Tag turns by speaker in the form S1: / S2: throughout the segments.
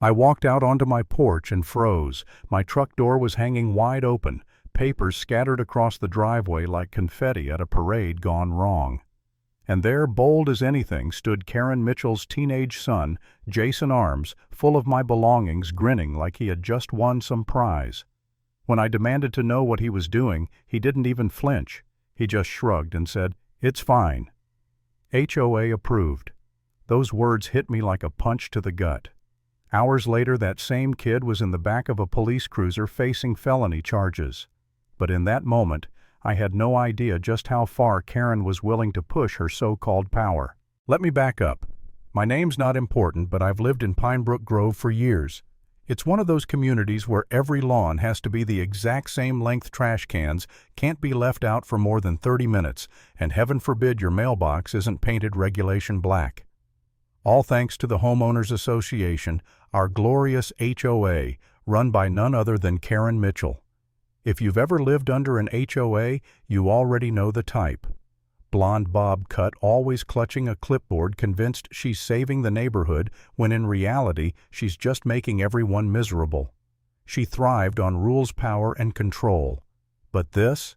S1: I walked out onto my porch and froze. My truck door was hanging wide open, papers scattered across the driveway like confetti at a parade gone wrong. And there, bold as anything, stood Karen Mitchell's teenage son, Jason Arms, full of my belongings, grinning like he had just won some prize. When I demanded to know what he was doing, he didn't even flinch. He just shrugged and said, "It's fine." HOA approved. Those words hit me like a punch to the gut. Hours later, that same kid was in the back of a police cruiser facing felony charges. But in that moment, I had no idea just how far Karen was willing to push her so-called power. Let me back up. My name's not important, but I've lived in Pinebrook Grove for years. It's one of those communities where every lawn has to be the exact same length trash cans, can't be left out for more than 30 minutes, and heaven forbid your mailbox isn't painted regulation black. All thanks to the Homeowners Association, our glorious HOA, run by none other than Karen Mitchell. If you've ever lived under an HOA, you already know the type. Blonde bob cut, always clutching a clipboard, convinced she's saving the neighborhood, when in reality she's just making everyone miserable. She thrived on rules, power, and control. But this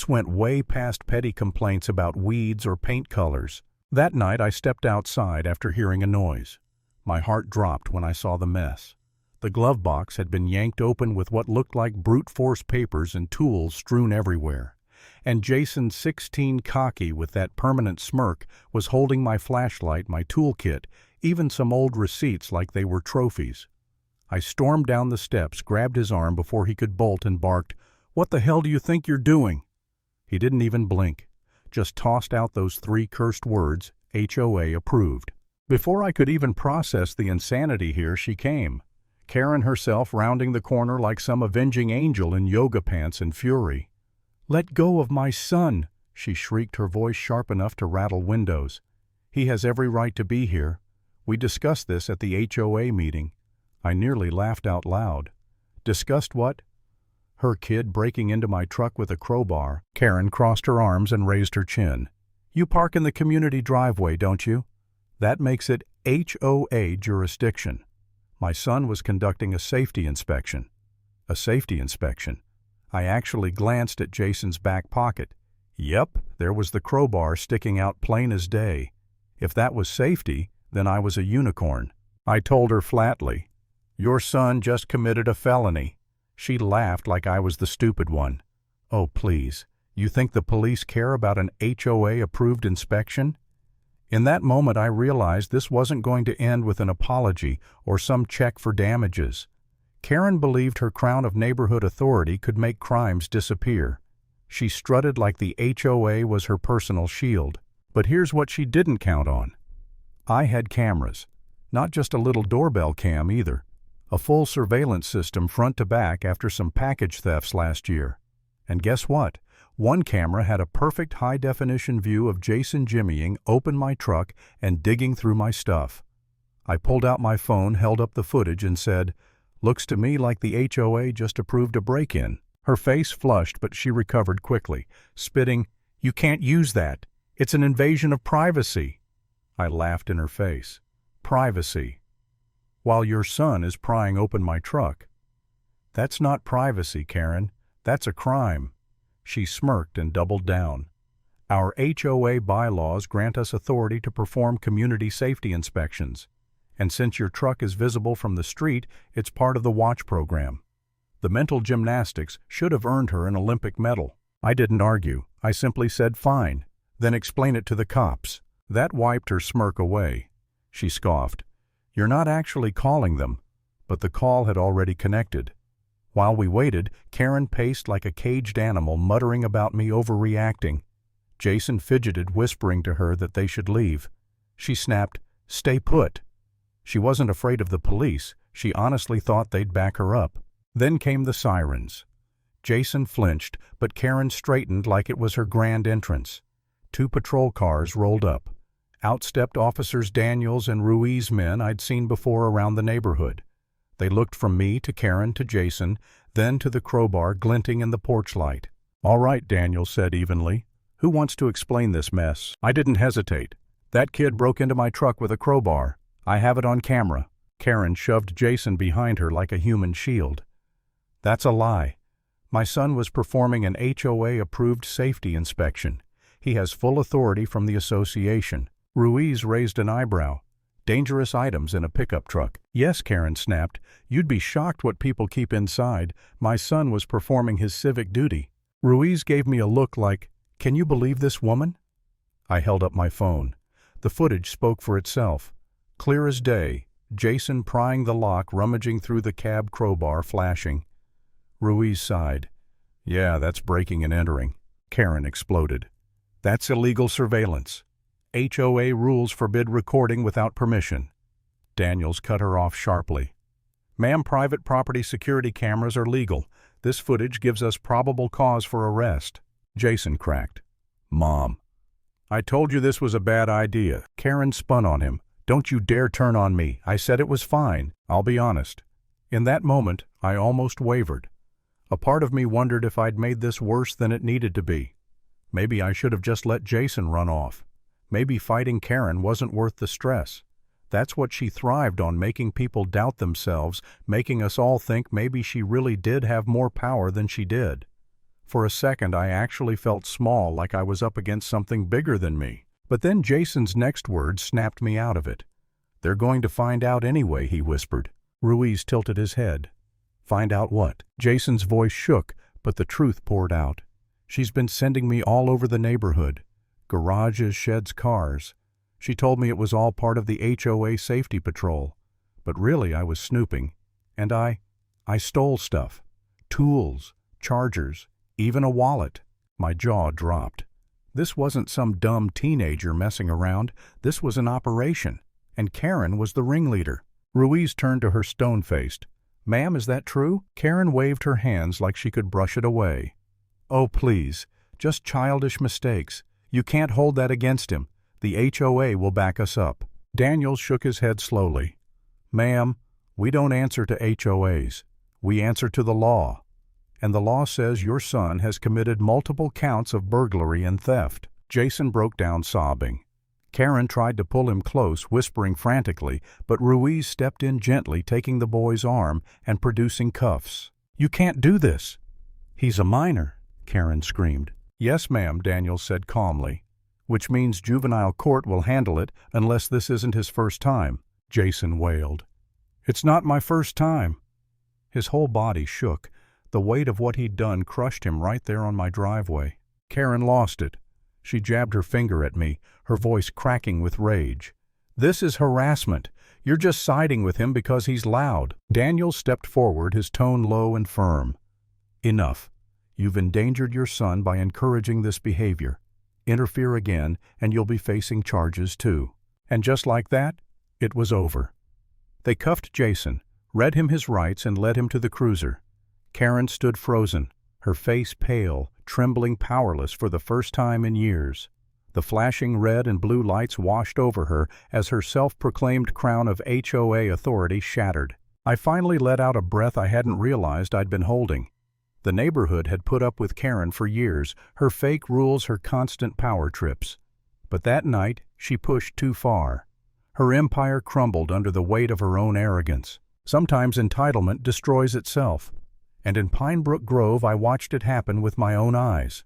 S1: went way past petty complaints about weeds or paint colors. That night I stepped outside after hearing a noise. My heart dropped when I saw the mess. The glove box had been yanked open with what looked like brute force papers and tools strewn everywhere. And Jason, 16, cocky with that permanent smirk, was holding my flashlight, my toolkit, even some old receipts like they were trophies. I stormed down the steps, grabbed his arm before he could bolt, and barked, "What the hell do you think you're doing?" He didn't even blink, just tossed out those 3 cursed words, HOA approved. Before I could even process the insanity here, she came. Karen herself rounding the corner like some avenging angel in yoga pants and fury. "Let go of my son," she shrieked, her voice sharp enough to rattle windows. "He has every right to be here. We discussed this at the HOA meeting." I nearly laughed out loud. "Discussed what?" "Her kid breaking into my truck with a crowbar." Karen crossed her arms and raised her chin. "You park in the community driveway, don't you? That makes it HOA jurisdiction. My son was conducting a safety inspection." A safety inspection? I actually glanced at Jason's back pocket. Yep, there was the crowbar sticking out plain as day. If that was safety, then I was a unicorn. I told her flatly, "Your son just committed a felony." She laughed like I was the stupid one. "Oh, please, you think the police care about an HOA-approved inspection?" In that moment I realized this wasn't going to end with an apology or some check for damages. Karen believed her crown of neighborhood authority could make crimes disappear. She strutted like the HOA was her personal shield. But here's what she didn't count on. I had cameras. Not just a little doorbell cam either. A full surveillance system front to back after some package thefts last year. And guess what? One camera had a perfect high-definition view of Jason jimmying open my truck and digging through my stuff. I pulled out my phone, held up the footage, and said, "Looks to me like the HOA just approved a break-in." Her face flushed, but she recovered quickly, spitting, "You can't use that. It's an invasion of privacy." I laughed in her face. "Privacy? While your son is prying open my truck. That's not privacy, Karen. That's a crime." She smirked and doubled down. "Our HOA bylaws grant us authority to perform community safety inspections. And since your truck is visible from the street, it's part of the watch program." The mental gymnastics should have earned her an Olympic medal. I didn't argue. I simply said, "Fine. Then explain it to the cops." That wiped her smirk away. She scoffed. "You're not actually calling them." But the call had already connected. While we waited, Karen paced like a caged animal, muttering about me overreacting. Jason fidgeted, whispering to her that they should leave. She snapped, "Stay put." She wasn't afraid of the police. She honestly thought they'd back her up. Then came the sirens. Jason flinched, but Karen straightened like it was her grand entrance. 2 patrol cars rolled up. Out stepped Officers Daniels and Ruiz, men I'd seen before around the neighborhood. They looked from me to Karen to Jason, then to the crowbar glinting in the porch light. "All right," Daniels said evenly. "Who wants to explain this mess?" I didn't hesitate. "That kid broke into my truck with a crowbar. I have it on camera." Karen shoved Jason behind her like a human shield. That's a lie. My son was performing an HOA-approved safety inspection. He has full authority from the association. Ruiz raised an eyebrow. Dangerous items in a pickup truck. Yes, Karen snapped. You'd be shocked what people keep inside. My son was performing his civic duty. Ruiz gave me a look like, can you believe this woman? I held up my phone. The footage spoke for itself. Clear as day, Jason prying the lock, rummaging through the cab crowbar, flashing. Ruiz sighed. Yeah, that's breaking and entering. Karen exploded. That's illegal surveillance. HOA rules forbid recording without permission. Daniels cut her off sharply. Ma'am, private property security cameras are legal. This footage gives us probable cause for arrest. Jason cracked. Mom. I told you this was a bad idea. Karen spun on him. Don't you dare turn on me. I said it was fine. I'll be honest. In that moment, I almost wavered. A part of me wondered if I'd made this worse than it needed to be. Maybe I should have just let Jason run off. Maybe fighting Karen wasn't worth the stress. That's what she thrived on, making people doubt themselves, making us all think maybe she really did have more power than she did. For a second, I actually felt small, like I was up against something bigger than me. But then Jason's next words snapped me out of it. They're going to find out anyway, he whispered. Ruiz tilted his head. Find out what? Jason's voice shook, but the truth poured out. She's been sending me all over the neighborhood. Garages, sheds, cars. She told me it was all part of the HOA safety patrol. But really I was snooping. And I stole stuff. Tools, chargers, even a wallet. My jaw dropped. This wasn't some dumb teenager messing around. This was an operation. And Karen was the ringleader. Ruiz turned to her stone-faced. Ma'am, is that true? Karen waved her hands like she could brush it away. Oh, please. Just childish mistakes. You can't hold that against him. The HOA will back us up. Daniels shook his head slowly. Ma'am, we don't answer to HOAs. We answer to the law. And the law says your son has committed multiple counts of burglary and theft. Jason broke down sobbing. Karen tried to pull him close, whispering frantically, but Ruiz stepped in gently, taking the boy's arm and producing cuffs. You can't do this. He's a minor, Karen screamed. Yes, ma'am, Daniels said calmly. Which means juvenile court will handle it unless this isn't his first time, Jason wailed. It's not my first time. His whole body shook. The weight of what he'd done crushed him right there on my driveway. Karen lost it. She jabbed her finger at me, her voice cracking with rage. This is harassment. You're just siding with him because he's loud. Daniel stepped forward, his tone low and firm. Enough. You've endangered your son by encouraging this behavior. Interfere again, and you'll be facing charges too. And just like that, it was over. They cuffed Jason, read him his rights, and led him to the cruiser. Karen stood frozen, her face pale, trembling, powerless for the first time in years. The flashing red and blue lights washed over her as her self-proclaimed crown of HOA authority shattered. I finally let out a breath I hadn't realized I'd been holding. The neighborhood had put up with Karen for years, her fake rules, her constant power trips. But that night, she pushed too far. Her empire crumbled under the weight of her own arrogance. Sometimes entitlement destroys itself. And in Pinebrook Grove I watched it happen with my own eyes.